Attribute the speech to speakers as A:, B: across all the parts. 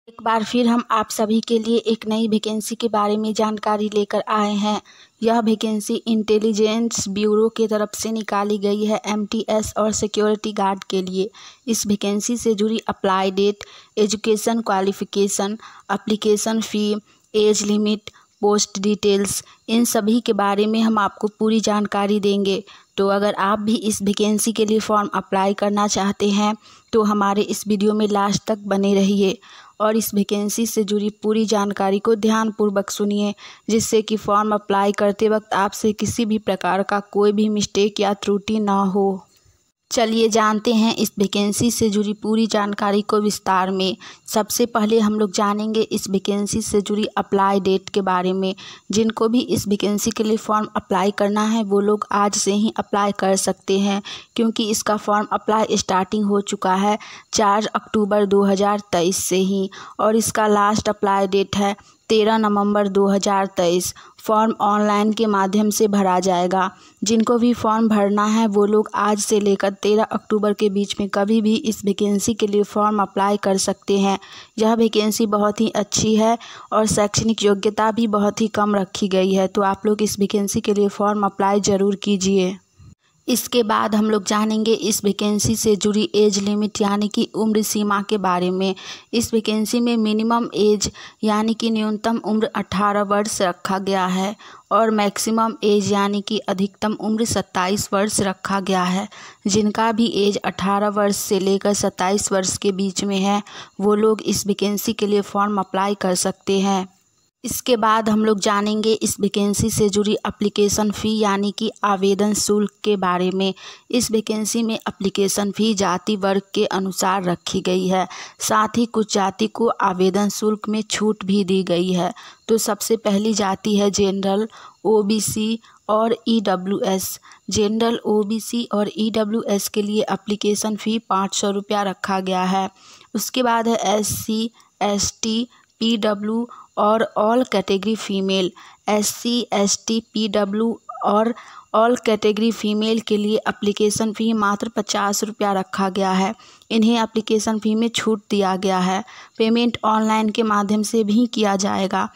A: एक बार फिर हम आप सभी के लिए एक नई वैकेंसी के बारे में जानकारी लेकर आए हैं। यह वैकेंसी इंटेलिजेंस ब्यूरो की तरफ से निकाली गई है एमटीएस और सिक्योरिटी गार्ड के लिए। इस वैकेंसी से जुड़ी apply date, education qualification, application fee, age limit, post details, इन सभी के बारे में हम आपको पूरी जानकारी देंगे। तो अगर आप भी इस वैकेंसी के लिए फॉर्म अप्लाई करना चाहते हैं तो हमारे इस वीडियो में लास्ट तक बने रहिए और इस वैकेंसी से जुड़ी पूरी जानकारी को ध्यानपूर्वक सुनिए, जिससे कि फॉर्म अप्लाई करते वक्त आपसे किसी भी प्रकार का कोई भी मिस्टेक या त्रुटि ना हो। चलिए जानते हैं इस वैकेंसी से जुड़ी पूरी जानकारी को विस्तार में। सबसे पहले हम लोग जानेंगे इस वैकेंसी से जुड़ी अप्लाई डेट के बारे में। जिनको भी इस वैकेंसी के लिए फॉर्म अप्लाई करना है वो लोग आज से ही अप्लाई कर सकते हैं, क्योंकि इसका फॉर्म अप्लाई स्टार्टिंग हो चुका है 4 अक्टूबर 2023 से ही और इसका लास्ट अप्लाई डेट है 13 नवंबर 2023। फॉर्म ऑनलाइन के माध्यम से भरा जाएगा। जिनको भी फॉर्म भरना है वो लोग आज से लेकर 13 अक्टूबर के बीच में कभी भी इस वैकेंसी के लिए फॉर्म अप्लाई कर सकते हैं। यह वैकेंसी बहुत ही अच्छी है और शैक्षणिक योग्यता भी बहुत ही कम रखी गई है, तो आप लोग इस वैकेंसी के लिए फॉर्म अप्लाई ज़रूर कीजिए। इसके बाद हम लोग जानेंगे इस वैकेंसी से जुड़ी एज लिमिट यानी कि उम्र सीमा के बारे में। इस वैकेंसी में मिनिमम एज यानी कि न्यूनतम उम्र 18 वर्ष रखा गया है और मैक्सिमम एज यानी कि अधिकतम उम्र 27 वर्ष रखा गया है। जिनका भी एज 18 वर्ष से लेकर 27 वर्ष के बीच में है वो लोग इस वैकेंसी के लिए फॉर्म अप्लाई कर सकते हैं। इसके बाद हम लोग जानेंगे इस वैकेंसी से जुड़ी एप्लीकेशन फ़ी यानी कि आवेदन शुल्क के बारे में। इस वैकेंसी में एप्लीकेशन फ़ी जाति वर्ग के अनुसार रखी गई है। साथ ही कुछ जाति को आवेदन शुल्क में छूट भी दी गई है। तो सबसे पहली जाति है जनरल, ओबीसी और ईडब्ल्यूएस। जनरल, ओबीसी और ईडब्ल्यूएस के लिए एप्लीकेशन फ़ी 500 रुपया रखा गया है। उसके बाद है एससी, एसटी, पीडब्ल्यू और all category female. SC, ST, PW और ऑल कैटेगरी फ़ीमेल के लिए एप्लीकेशन फ़ी मात्र 50 रुपया रखा गया है। इन्हें एप्लीकेशन फ़ी में छूट दिया गया है। पेमेंट ऑनलाइन के माध्यम से भी किया जाएगा।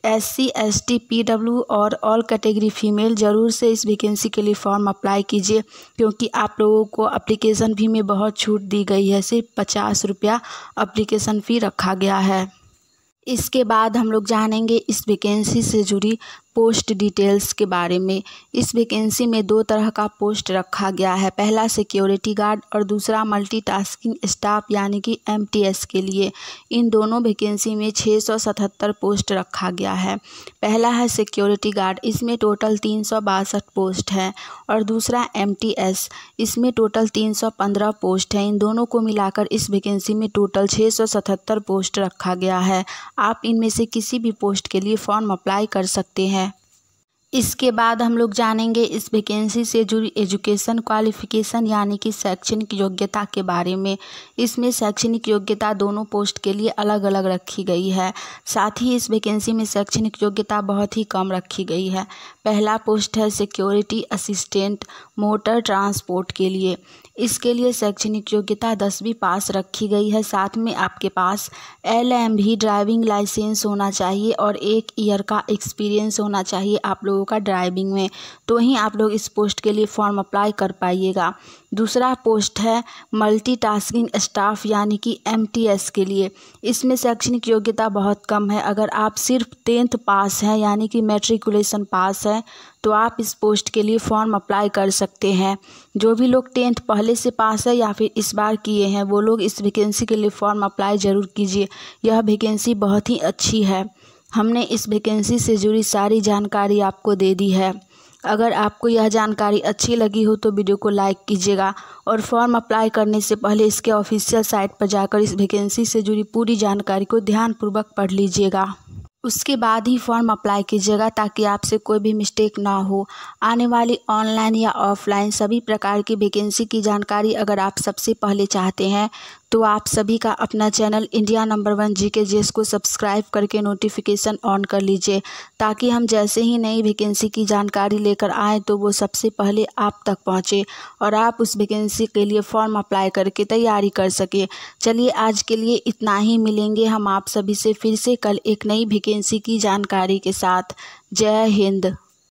A: एससी, एसटी, पीडब्ल्यू और ऑल कैटेगरी फ़ीमेल ज़रूर से इस वैकेंसी के लिए फॉर्म अप्लाई कीजिए, क्योंकि आप लोगों को एप्लीकेशन फ़ी में बहुत छूट दी गई है। सिर्फ 50 रुपया एप्लीकेशन फ़ी रखा गया है। इसके बाद हम लोग जानेंगे इस वैकेंसी से जुड़ी पोस्ट डिटेल्स के बारे में। इस वैकेंसी में 2 तरह का पोस्ट रखा गया है। पहला सिक्योरिटी गार्ड और दूसरा मल्टीटास्किंग स्टाफ यानी कि एमटीएस के लिए। इन दोनों वैकेंसी में 677 पोस्ट रखा गया है। पहला है सिक्योरिटी गार्ड, इसमें टोटल 362 पोस्ट है और दूसरा एमटीएस, इसमें टोटल 315 पोस्ट है। इन दोनों को मिलाकर इस वैकेंसी में टोटल 677 पोस्ट रखा गया है। आप इनमें से किसी भी पोस्ट के लिए फॉर्म अप्लाई कर सकते हैं। इसके बाद हम लोग जानेंगे इस वैकेंसी से जुड़ी एजुकेशन क्वालिफिकेशन यानी कि शैक्षणिक योग्यता के बारे में। इसमें शैक्षणिक योग्यता दोनों पोस्ट के लिए अलग अलग रखी गई है। साथ ही इस वैकेंसी में शैक्षणिक योग्यता बहुत ही कम रखी गई है। पहला पोस्ट है सिक्योरिटी असिस्टेंट मोटर ट्रांसपोर्ट के लिए। इसके लिए शैक्षणिक योग्यता 10वीं पास रखी गई है। साथ में आपके पास LMV ड्राइविंग लाइसेंस होना चाहिए और 1 ईयर का एक्सपीरियंस होना चाहिए आप लोगों का ड्राइविंग में, तो ही आप लोग इस पोस्ट के लिए फॉर्म अप्लाई कर पाइएगा। दूसरा पोस्ट है मल्टीटास्किंग स्टाफ यानी कि MTS के लिए। इसमें शैक्षणिक योग्यता बहुत कम है। अगर आप सिर्फ 10th पास हैं यानी कि मैट्रिकुलेशन पास है तो आप इस पोस्ट के लिए फॉर्म अप्लाई कर सकते हैं। जो भी लोग 10th पहले से पास है या फिर इस बार किए हैं वो लोग इस वैकेंसी के लिए फॉर्म अप्लाई ज़रूर कीजिए। यह वैकेंसी बहुत ही अच्छी है। हमने इस वैकेंसी से जुड़ी सारी जानकारी आपको दे दी है। अगर आपको यह जानकारी अच्छी लगी हो तो वीडियो को लाइक कीजिएगा और फॉर्म अप्लाई करने से पहले इसके ऑफिशियल साइट पर जाकर इस वैकेंसी से जुड़ी पूरी जानकारी को ध्यानपूर्वक पढ़ लीजिएगा। उसके बाद ही फॉर्म अप्लाई कीजिएगा ताकि आपसे कोई भी मिस्टेक ना हो। आने वाली ऑनलाइन या ऑफलाइन सभी प्रकार की वैकेंसी की जानकारी अगर आप सबसे पहले चाहते हैं तो आप सभी का अपना channel India number 1 GK GS को सब्सक्राइब करके नोटिफिकेशन ऑन कर लीजिए, ताकि हम जैसे ही नई वैकेंसी की जानकारी लेकर आएँ तो वो सबसे पहले आप तक पहुँचे और आप उस वैकेंसी के लिए फॉर्म अप्लाई करके तैयारी कर सकें। चलिए आज के लिए इतना ही, मिलेंगे हम आप सभी से फिर से कल एक नई वैकेंसी की जानकारी के साथ। जय हिंद।